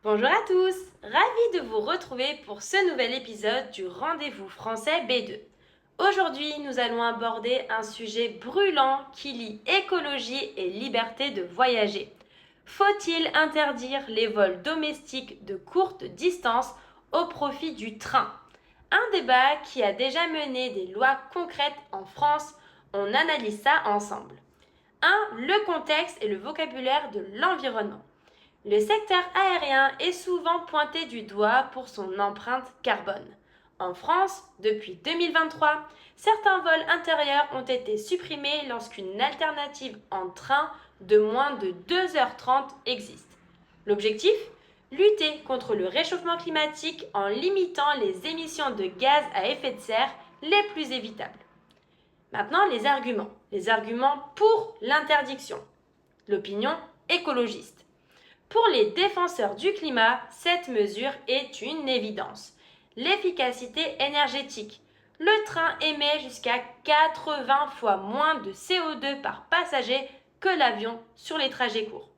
Bonjour à tous, ravi de vous retrouver pour ce nouvel épisode du Rendez-vous français B2. Aujourd'hui, nous allons aborder un sujet brûlant qui lie écologie et liberté de voyager. Faut-il interdire les vols domestiques de courte distance au profit du train? Un débat qui a déjà mené des lois concrètes en France. On analyse ça ensemble. 1. Le contexte et le vocabulaire de l'environnement. Le secteur aérien est souvent pointé du doigt pour son empreinte carbone. En France, depuis 2023, certains vols intérieurs ont été supprimés lorsqu'une alternative en train de moins de 2h30 existe. L'objectif? Lutter contre le réchauffement climatique en limitant les émissions de gaz à effet de serre les plus évitables. Maintenant, les arguments. Les arguments pour l'interdiction. L'opinion écologiste. Pour les défenseurs du climat, cette mesure est une évidence. L'efficacité énergétique. Le train émet jusqu'à 80 fois moins de CO2 par passager que l'avion sur les trajets courts.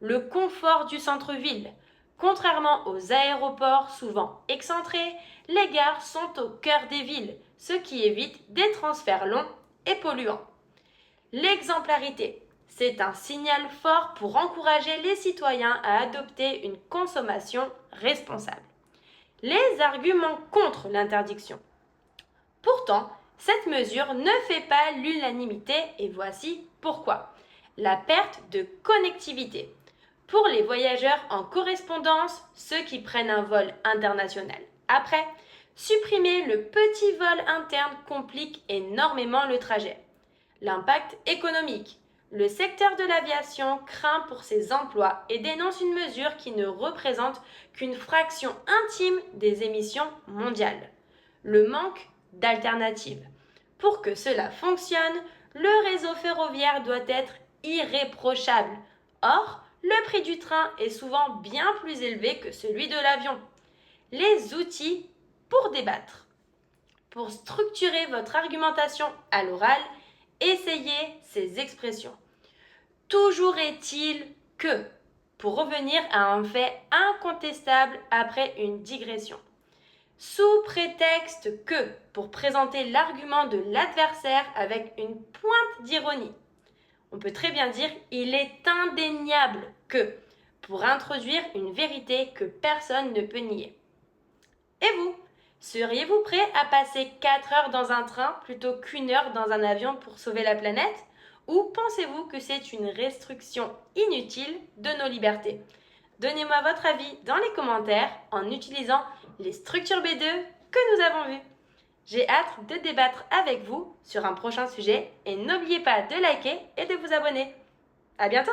Le confort du centre-ville. Contrairement aux aéroports souvent excentrés, les gares sont au cœur des villes, ce qui évite des transferts longs et polluants. L'exemplarité. C'est un signal fort pour encourager les citoyens à adopter une consommation responsable. Les arguments contre l'interdiction. Pourtant, cette mesure ne fait pas l'unanimité et voici pourquoi. La perte de connectivité. Pour les voyageurs en correspondance, ceux qui prennent un vol international. Après, supprimer le petit vol interne complique énormément le trajet. L'impact économique. Le secteur de l'aviation craint pour ses emplois et dénonce une mesure qui ne représente qu'une fraction infime des émissions mondiales. Le manque d'alternatives. Pour que cela fonctionne, le réseau ferroviaire doit être irréprochable. Or, le prix du train est souvent bien plus élevé que celui de l'avion. Les outils pour débattre. Pour structurer votre argumentation à l'oral, essayez ces expressions. Toujours est-il que, pour revenir à un fait incontestable après une digression. Sous prétexte que, pour présenter l'argument de l'adversaire avec une pointe d'ironie. On peut très bien dire il est indéniable que, pour introduire une vérité que personne ne peut nier. Et vous? Seriez-vous prêt à passer 4 heures dans un train plutôt qu'1 heure dans un avion pour sauver la planète? Ou pensez-vous que c'est une restriction inutile de nos libertés? Donnez-moi votre avis dans les commentaires en utilisant les structures B2 que nous avons vues. J'ai hâte de débattre avec vous sur un prochain sujet et n'oubliez pas de liker et de vous abonner. À bientôt!